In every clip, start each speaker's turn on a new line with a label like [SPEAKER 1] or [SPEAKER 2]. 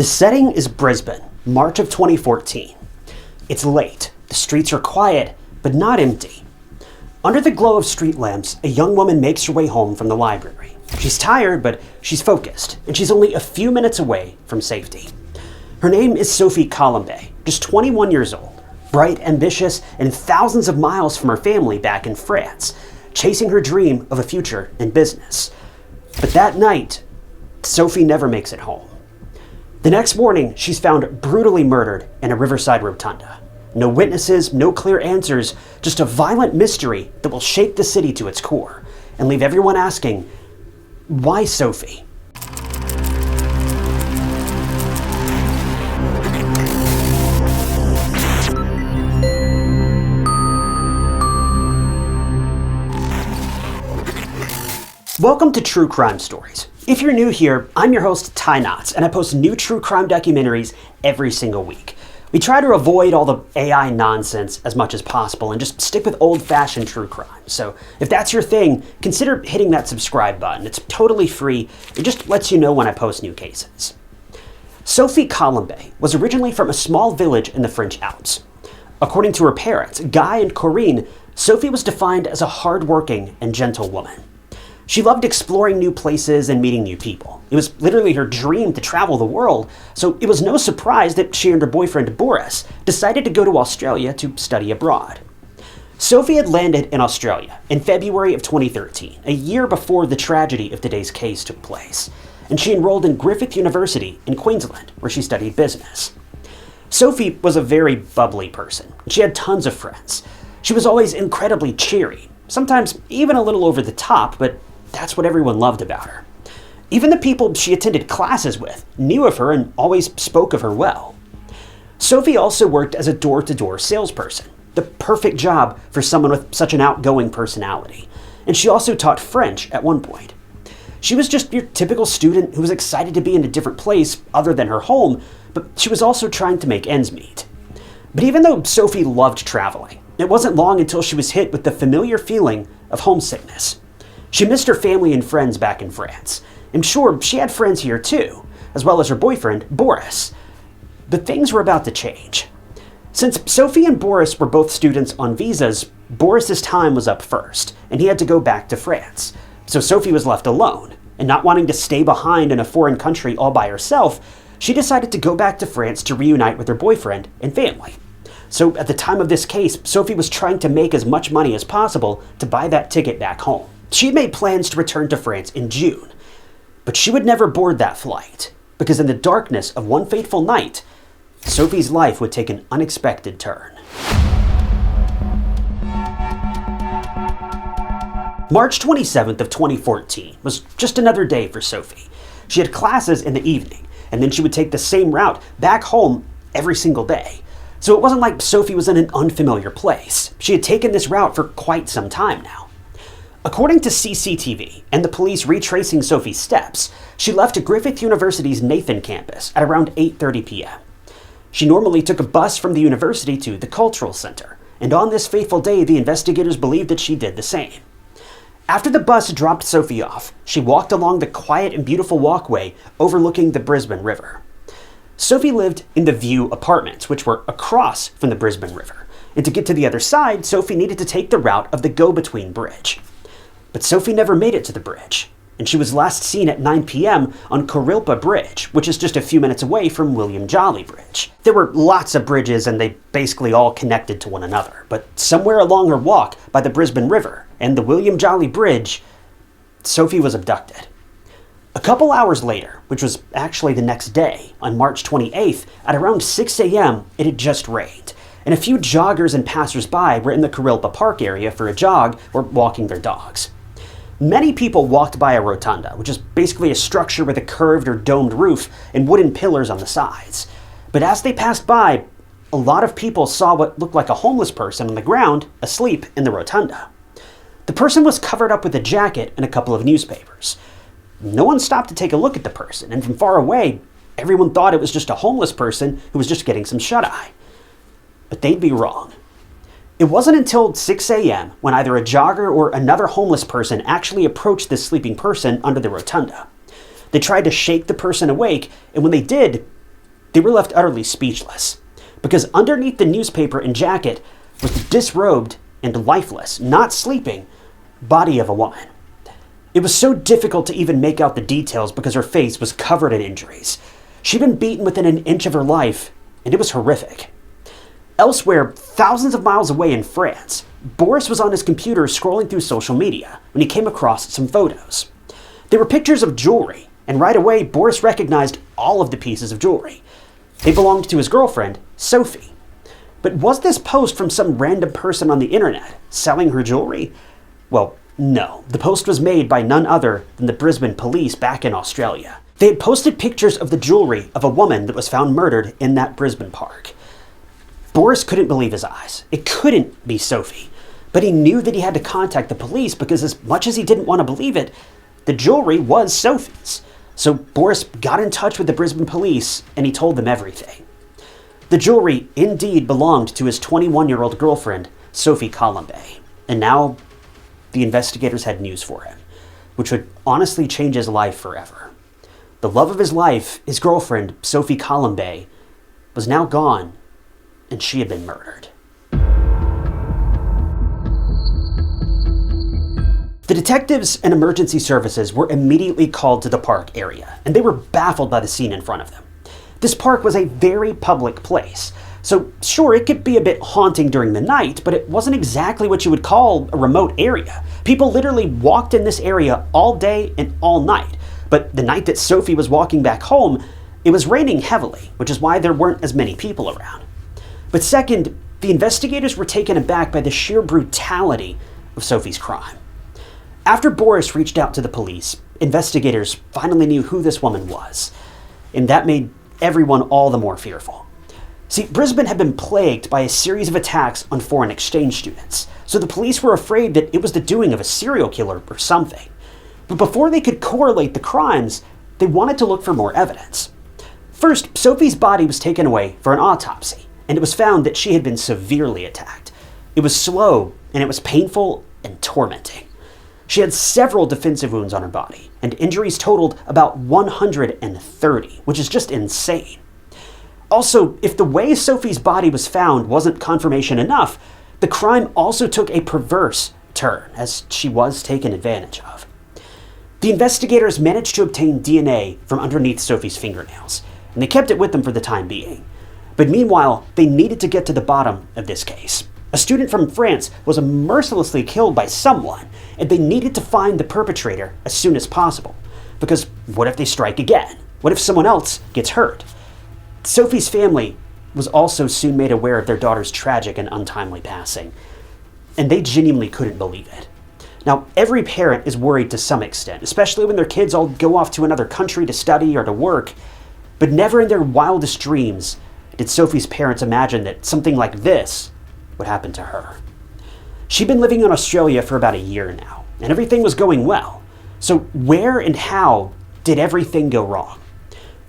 [SPEAKER 1] setting is Brisbane, March of 2014. It's late, the streets are quiet, but not empty. Under the glow of street lamps, a young woman makes her way home from the library. She's tired, but she's focused, and she's only a few minutes away from safety. Her name is Sophie Collombet, just 21 years old, bright, ambitious, and thousands of miles from her family back in France, chasing her dream of a future in business. But that night, Sophie never makes it home. The next morning, she's found brutally murdered in a riverside rotunda. No witnesses, no clear answers, just a violent mystery that will shake the city to its core and leave everyone asking, why Sophie? Welcome to True Crime Stories. If you're new here, I'm your host, Ty Knotts, and I post new true crime documentaries every single week. We try to avoid all the AI nonsense as much as possible and just stick with old-fashioned true crime. So if that's your thing, consider hitting that subscribe button. It's totally free. It just lets you know when I post new cases. Sophie Collombet was originally from a small village in the French Alps. According to her parents, Guy and Corinne, Sophie was defined as a hardworking and gentle woman. She loved exploring new places and meeting new people. It was literally her dream to travel the world, so it was no surprise that she and her boyfriend Boris decided to go to Australia to study abroad. Sophie had landed in Australia in February of 2013, a year before the tragedy of today's case took place, and she enrolled in Griffith University in Queensland, where she studied business. Sophie was a very bubbly person. She had tons of friends. She was always incredibly cheery, sometimes even a little over the top, but that's what everyone loved about her. Even the people she attended classes with knew of her and always spoke of her well. Sophie also worked as a door-to-door salesperson, the perfect job for someone with such an outgoing personality. And she also taught French at one point. She was just your typical student who was excited to be in a different place other than her home, but she was also trying to make ends meet. But even though Sophie loved traveling, it wasn't long until she was hit with the familiar feeling of homesickness. She missed her family and friends back in France. And sure, she had friends here too, as well as her boyfriend, Boris. But things were about to change. Since Sophie and Boris were both students on visas, Boris's time was up first, and he had to go back to France. So Sophie was left alone, and not wanting to stay behind in a foreign country all by herself, she decided to go back to France to reunite with her boyfriend and family. So at the time of this case, Sophie was trying to make as much money as possible to buy that ticket back home. She had made plans to return to France in June, but she would never board that flight, because in the darkness of one fateful night, Sophie's life would take an unexpected turn. March 27th of 2014 was just another day for Sophie. She had classes in the evening, and then she would take the same route back home every single day. So it wasn't like Sophie was in an unfamiliar place. She had taken this route for quite some time now. According to CCTV and the police retracing Sophie's steps, she left Griffith University's Nathan campus at around 8:30 p.m. She normally took a bus from the university to the Cultural Center, and on this fateful day, the investigators believed that she did the same. After the bus dropped Sophie off, she walked along the quiet and beautiful walkway overlooking the Brisbane River. Sophie lived in the View apartments, which were across from the Brisbane River, and to get to the other side, Sophie needed to take the route of the Go-Between Bridge. But Sophie never made it to the bridge, and she was last seen at 9 p.m. on Kurilpa Bridge, which is just a few minutes away from William Jolly Bridge. There were lots of bridges and they basically all connected to one another, but somewhere along her walk by the Brisbane River and the William Jolly Bridge, Sophie was abducted. A couple hours later, which was actually the next day, on March 28th, at around 6 a.m., it had just rained, and a few joggers and passers-by were in the Kurilpa Park area for a jog or walking their dogs. Many people walked by a rotunda, which is basically a structure with a curved or domed roof and wooden pillars on the sides. But as they passed by, a lot of people saw what looked like a homeless person on the ground, asleep in the rotunda. The person was covered up with a jacket and a couple of newspapers. No one stopped to take a look at the person, and from far away, everyone thought it was just a homeless person who was just getting some shut-eye. But they'd be wrong. It wasn't until 6 a.m. when either a jogger or another homeless person actually approached this sleeping person under the rotunda. They tried to shake the person awake, and when they did, they were left utterly speechless, because underneath the newspaper and jacket was the disrobed and lifeless, not sleeping, body of a woman. It was so difficult to even make out the details because her face was covered in injuries. She'd been beaten within an inch of her life, and it was horrific. Elsewhere, thousands of miles away in France, Boris was on his computer scrolling through social media when he came across some photos. They were pictures of jewelry, and right away, Boris recognized all of the pieces of jewelry. They belonged to his girlfriend, Sophie. But was this post from some random person on the internet selling her jewelry? Well, no. The post was made by none other than the Brisbane police back in Australia. They had posted pictures of the jewelry of a woman that was found murdered in that Brisbane park. Boris couldn't believe his eyes. It couldn't be Sophie. But he knew that he had to contact the police because as much as he didn't want to believe it, the jewelry was Sophie's. So Boris got in touch with the Brisbane police and he told them everything. The jewelry indeed belonged to his 21-year-old girlfriend, Sophie Collombet. And now the investigators had news for him, which would honestly change his life forever. The love of his life, his girlfriend, Sophie Collombet, was now gone, and she had been murdered. The detectives and emergency services were immediately called to the park area, and they were baffled by the scene in front of them. This park was a very public place, so sure, it could be a bit haunting during the night, but it wasn't exactly what you would call a remote area. People literally walked in this area all day and all night, but the night that Sophie was walking back home, it was raining heavily, which is why there weren't as many people around. But second, the investigators were taken aback by the sheer brutality of Sophie's crime. After Boris reached out to the police, investigators finally knew who this woman was, and that made everyone all the more fearful. See, Brisbane had been plagued by a series of attacks on foreign exchange students, so the police were afraid that it was the doing of a serial killer or something. But before they could correlate the crimes, they wanted to look for more evidence. First, Sophie's body was taken away for an autopsy, and it was found that she had been severely attacked. It was slow, and it was painful and tormenting. She had several defensive wounds on her body, and injuries totaled about 130, which is just insane. Also, if the way Sophie's body was found wasn't confirmation enough, the crime also took a perverse turn, as she was taken advantage of. The investigators managed to obtain DNA from underneath Sophie's fingernails, and they kept it with them for the time being. But meanwhile, they needed to get to the bottom of this case. A student from France was mercilessly killed by someone, and they needed to find the perpetrator as soon as possible. Because what if they strike again? What if someone else gets hurt? Sophie's family was also soon made aware of their daughter's tragic and untimely passing, and they genuinely couldn't believe it. Now, every parent is worried to some extent, especially when their kids all go off to another country to study or to work, but never in their wildest dreams did Sophie's parents imagine that something like this would happen to her. She'd been living in Australia for about a year now, and everything was going well. So where and how did everything go wrong?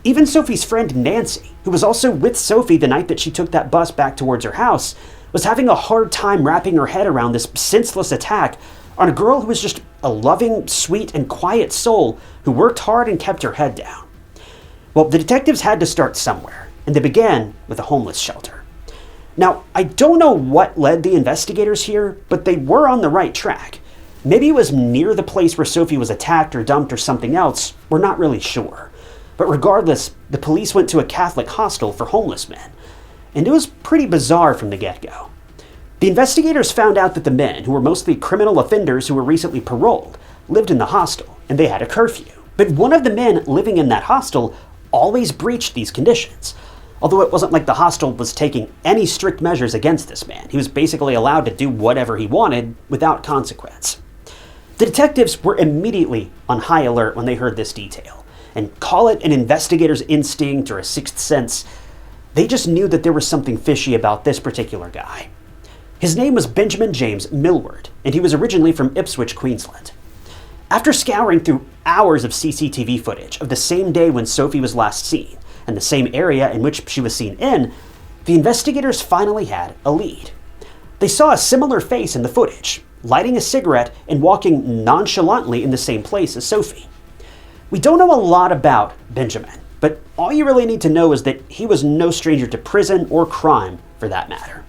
[SPEAKER 1] Even Sophie's friend Nancy, who was also with Sophie the night that she took that bus back towards her house, was having a hard time wrapping her head around this senseless attack on a girl who was just a loving, sweet, and quiet soul who worked hard and kept her head down. Well, the detectives had to start somewhere, and they began with a homeless shelter. Now, I don't know what led the investigators here, but they were on the right track. Maybe it was near the place where Sophie was attacked or dumped or something else, we're not really sure. But regardless, the police went to a Catholic hostel for homeless men, and it was pretty bizarre from the get-go. The investigators found out that the men, who were mostly criminal offenders who were recently paroled, lived in the hostel, and they had a curfew. But one of the men living in that hostel always breached these conditions. Although it wasn't like the hostel was taking any strict measures against this man. He was basically allowed to do whatever he wanted without consequence. The detectives were immediately on high alert when they heard this detail. And call it an investigator's instinct or a sixth sense, they just knew that there was something fishy about this particular guy. His name was Benjamin James Millward, and he was originally from Ipswich, Queensland. After scouring through hours of CCTV footage of the same day when Sophie was last seen, and the same area in which she was seen in, the investigators finally had a lead. They saw a similar face in the footage, lighting a cigarette and walking nonchalantly in the same place as Sophie. We don't know a lot about Benjamin. But all you really need to know is that he was no stranger to prison or crime, for that matter.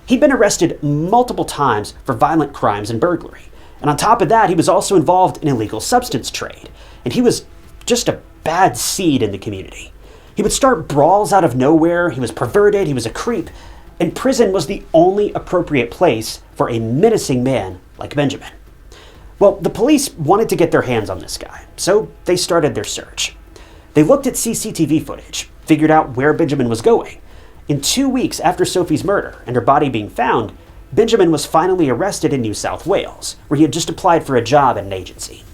[SPEAKER 1] He'd been arrested multiple times for violent crimes and burglary. And on top of that, he was also involved in illegal substance trade. And he was just a bad seed in the community. He would start brawls out of nowhere, he was perverted, he was a creep, and prison was the only appropriate place for a menacing man like Benjamin. Well, the police wanted to get their hands on this guy, so they started their search. They looked at CCTV footage, figured out where Benjamin was going. In 2 weeks after Sophie's murder and her body being found, Benjamin was finally arrested in New South Wales, where he had just applied for a job at an agency.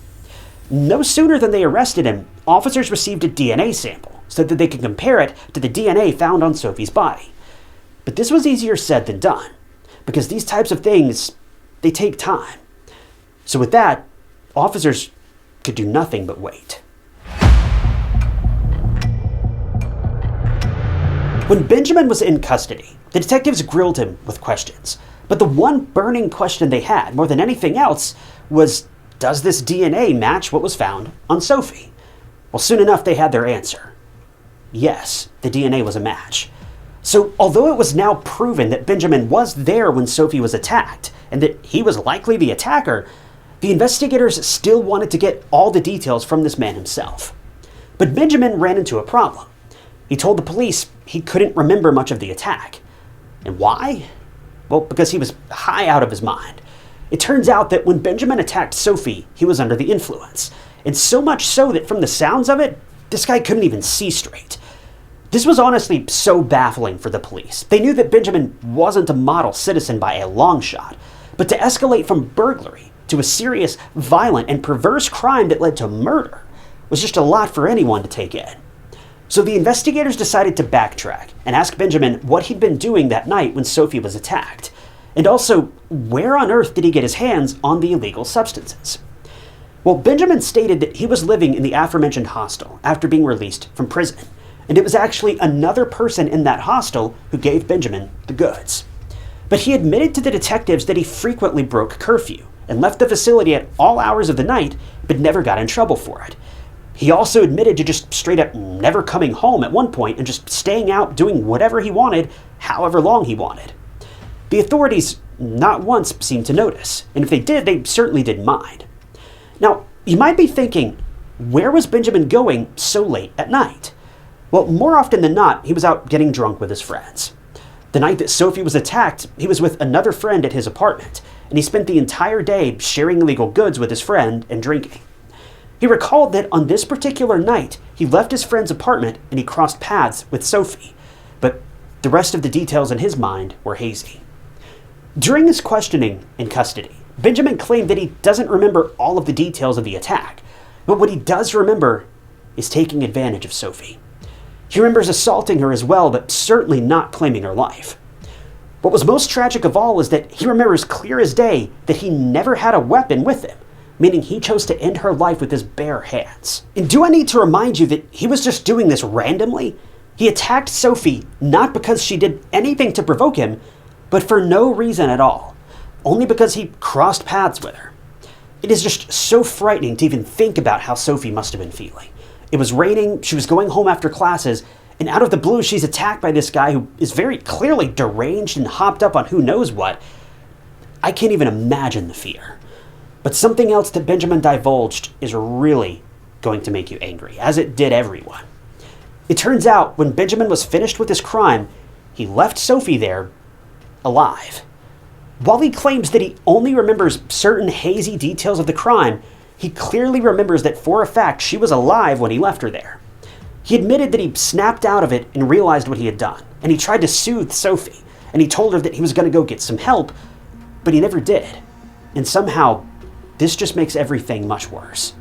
[SPEAKER 1] No sooner than they arrested him, officers received a DNA sample so that they could compare it to the DNA found on Sophie's body. But this was easier said than done, because these types of things, they take time. So with that, officers could do nothing but wait. When Benjamin was in custody, the detectives grilled him with questions. But the one burning question they had, more than anything else, was, does this DNA match what was found on Sophie? Well, soon enough, they had their answer. Yes, the DNA was a match. So, although it was now proven that Benjamin was there when Sophie was attacked, and that he was likely the attacker, the investigators still wanted to get all the details from this man himself. But Benjamin ran into a problem. He told the police he couldn't remember much of the attack. And why? Well, because he was high out of his mind. It turns out that when Benjamin attacked Sophie, he was under the influence. And so much so that from the sounds of it, this guy couldn't even see straight. This was honestly so baffling for the police. They knew that Benjamin wasn't a model citizen by a long shot. But to escalate from burglary to a serious, violent, and perverse crime that led to murder was just a lot for anyone to take in. So the investigators decided to backtrack and ask Benjamin what he'd been doing that night when Sophie was attacked. And also, where on earth did he get his hands on the illegal substances? Well, Benjamin stated that he was living in the aforementioned hostel after being released from prison. And it was actually another person in that hostel who gave Benjamin the goods. But he admitted to the detectives that he frequently broke curfew and left the facility at all hours of the night, but never got in trouble for it. He also admitted to just straight up never coming home at one point and just staying out doing whatever he wanted, however long he wanted. The authorities not once seemed to notice, and if they did, they certainly didn't mind. Now, you might be thinking, where was Benjamin going so late at night? Well, more often than not, he was out getting drunk with his friends. The night that Sophie was attacked, he was with another friend at his apartment, and he spent the entire day sharing illegal goods with his friend and drinking. He recalled that on this particular night, he left his friend's apartment and he crossed paths with Sophie, but the rest of the details in his mind were hazy. During his questioning in custody, Benjamin claimed that he doesn't remember all of the details of the attack, but what he does remember is taking advantage of Sophie. He remembers assaulting her as well, but certainly not claiming her life. What was most tragic of all is that he remembers clear as day that he never had a weapon with him, meaning he chose to end her life with his bare hands. And do I need to remind you that he was just doing this randomly? He attacked Sophie not because she did anything to provoke him, but for no reason at all, only because he crossed paths with her. It is just so frightening to even think about how Sophie must have been feeling. It was raining, she was going home after classes, and out of the blue she's attacked by this guy who is very clearly deranged and hopped up on who knows what. I can't even imagine the fear. But something else that Benjamin divulged is really going to make you angry, as it did everyone. It turns out when Benjamin was finished with his crime, he left Sophie there alive. While he claims that he only remembers certain hazy details of the crime, he clearly remembers that for a fact she was alive when he left her there. He admitted that he snapped out of it and realized what he had done, and he tried to soothe Sophie, and he told her that he was going to go get some help, but he never did. And somehow, this just makes everything much worse.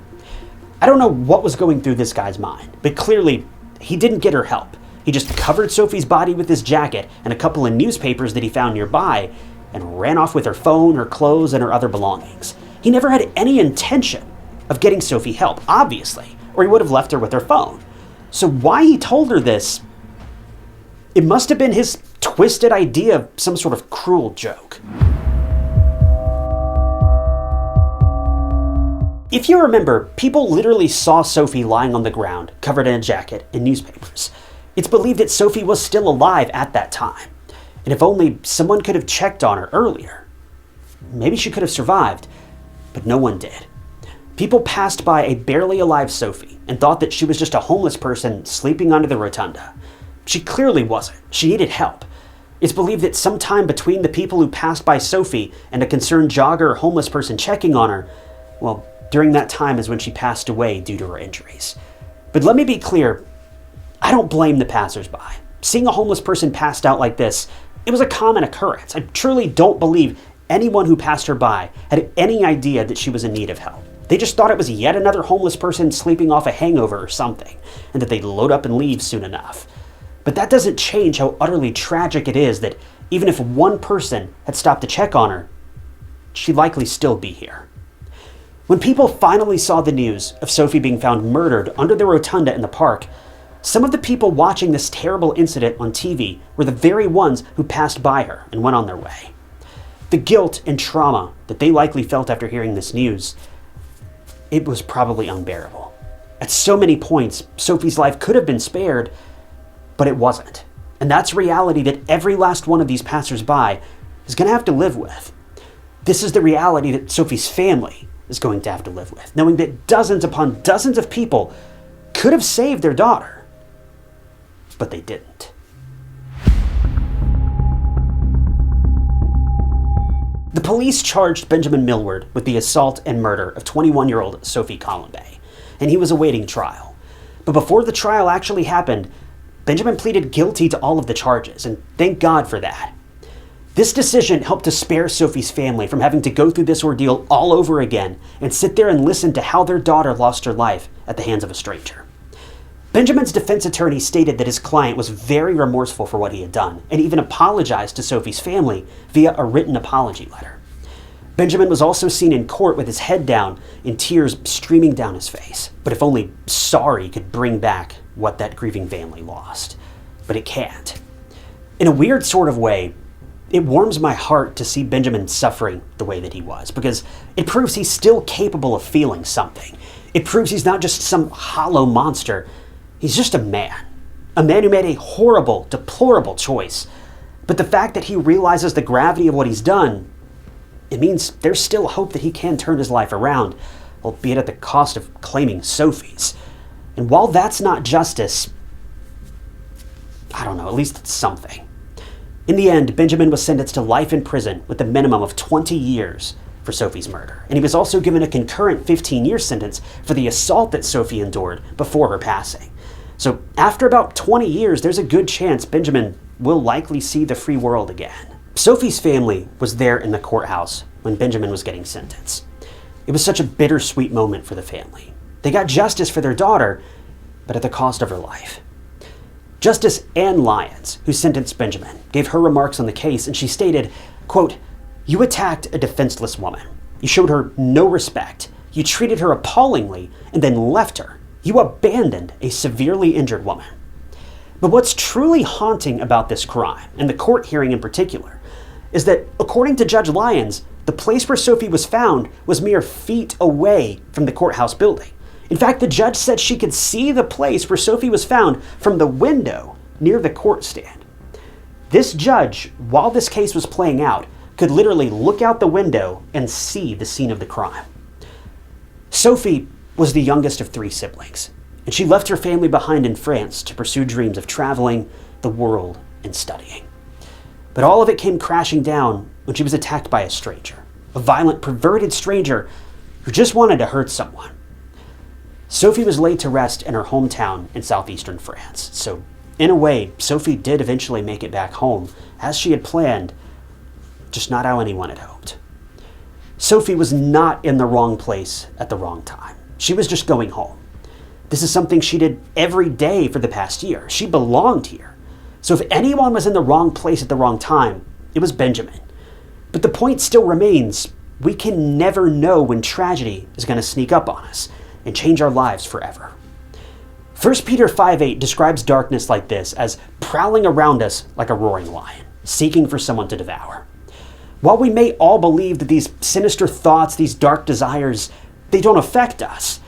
[SPEAKER 1] I don't know what was going through this guy's mind, but clearly, he didn't get her help. He just covered Sophie's body with his jacket and a couple of newspapers that he found nearby, and ran off with her phone, her clothes, and her other belongings. He never had any intention of getting Sophie help, obviously, or he would have left her with her phone. So why he told her this, it must have been his twisted idea of some sort of cruel joke. If you remember, people literally saw Sophie lying on the ground, covered in a jacket, in newspapers. It's believed that Sophie was still alive at that time. And if only someone could have checked on her earlier, maybe she could have survived, but no one did. People passed by a barely alive Sophie and thought that she was just a homeless person sleeping under the rotunda. She clearly wasn't. She needed help. It's believed that sometime between the people who passed by Sophie and a concerned jogger or homeless person checking on her, well, during that time is when she passed away due to her injuries. But let me be clear, I don't blame the passersby. Seeing a homeless person passed out like this, it was a common occurrence. I truly don't believe anyone who passed her by had any idea that she was in need of help. They just thought it was yet another homeless person sleeping off a hangover or something, and that they'd load up and leave soon enough. But that doesn't change how utterly tragic it is that even if one person had stopped to check on her, she'd likely still be here. When people finally saw the news of Sophie being found murdered under the rotunda in the park, some of the people watching this terrible incident on TV were the very ones who passed by her and went on their way. The guilt and trauma that they likely felt after hearing this news, it was probably unbearable. At so many points, Sophie's life could have been spared, but it wasn't. And that's reality that every last one of these passersby is going to have to live with. This is the reality that Sophie's family is going to have to live with, knowing that dozens upon dozens of people could have saved their daughter, but they didn't. The police charged Benjamin Millward with the assault and murder of 21-year-old Sophie Collombet, and he was awaiting trial. But before the trial actually happened, Benjamin pleaded guilty to all of the charges, and thank God for that. This decision helped to spare Sophie's family from having to go through this ordeal all over again and sit there and listen to how their daughter lost her life at the hands of a stranger. Benjamin's defense attorney stated that his client was very remorseful for what he had done and even apologized to Sophie's family via a written apology letter. Benjamin was also seen in court with his head down and tears streaming down his face. But if only sorry could bring back what that grieving family lost. But it can't. In a weird sort of way, it warms my heart to see Benjamin suffering the way that he was, because it proves he's still capable of feeling something. It proves he's not just some hollow monster. He's just a man who made a horrible, deplorable choice. But the fact that he realizes the gravity of what he's done, it means there's still hope that he can turn his life around, albeit at the cost of claiming Sophie's. And while that's not justice, I don't know, at least it's something. In the end, Benjamin was sentenced to life in prison with a minimum of 20 years for Sophie's murder. And he was also given a concurrent 15-year sentence for the assault that Sophie endured before her passing. So after about 20 years, there's a good chance Benjamin will likely see the free world again. Sophie's family was there in the courthouse when Benjamin was getting sentenced. It was such a bittersweet moment for the family. They got justice for their daughter, but at the cost of her life. Justice Anne Lyons, who sentenced Benjamin, gave her remarks on the case, and she stated, quote, "You attacked a defenseless woman. You showed her no respect. You treated her appallingly and then left her. You abandoned a severely injured woman." But what's truly haunting about this crime, and the court hearing in particular, is that according to Judge Lyons, the place where Sophie was found was mere feet away from the courthouse building. In fact, the judge said she could see the place where Sophie was found from the window near the court stand. This judge, while this case was playing out, could literally look out the window and see the scene of the crime. Sophie was the youngest of 3 siblings, and she left her family behind in France to pursue dreams of traveling the world and studying. But all of it came crashing down when she was attacked by a stranger, a violent, perverted stranger who just wanted to hurt someone. Sophie was laid to rest in her hometown in southeastern France. So, in a way, Sophie did eventually make it back home, as she had planned, just not how anyone had hoped. Sophie was not in the wrong place at the wrong time. She was just going home. This is something she did every day for the past year. She belonged here. So if anyone was in the wrong place at the wrong time, it was Benjamin. But the point still remains, we can never know when tragedy is going to sneak up on us and change our lives forever. 1 Peter 5:8 describes darkness like this as prowling around us like a roaring lion, seeking for someone to devour. While we may all believe that these sinister thoughts, these dark desires, they don't affect us.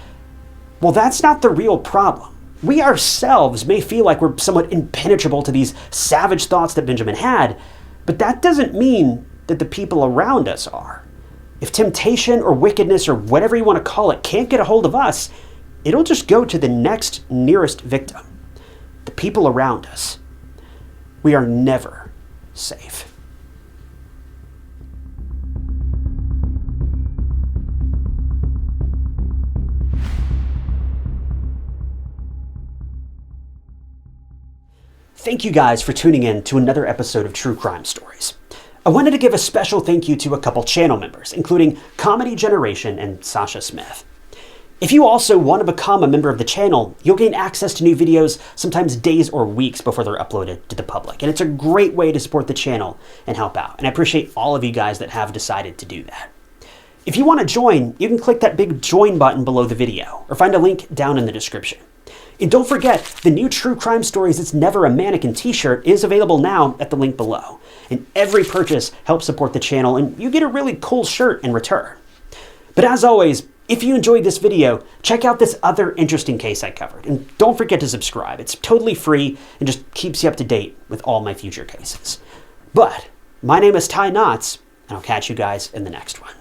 [SPEAKER 1] Well, that's not the real problem. We ourselves may feel like we're somewhat impenetrable to these savage thoughts that Benjamin had, but that doesn't mean that the people around us are. If temptation or wickedness or whatever you want to call it can't get a hold of us, it'll just go to the next nearest victim. The people around us. We are never safe. Thank you guys for tuning in to another episode of True Crime Stories. I wanted to give a special thank you to a couple channel members, including Comedy Generation and Sasha Smith. If you also want to become a member of the channel, you'll gain access to new videos sometimes days or weeks before they're uploaded to the public. And it's a great way to support the channel and help out. And I appreciate all of you guys that have decided to do that. If you want to join, you can click that big join button below the video or find a link down in the description. And don't forget, the new True Crime Stories It's Never a Mannequin t-shirt is available now at the link below. And every purchase helps support the channel and you get a really cool shirt in return. But as always, if you enjoyed this video, check out this other interesting case I covered. And don't forget to subscribe. It's totally free and just keeps you up to date with all my future cases. But my name is Ty Knotts, and I'll catch you guys in the next one.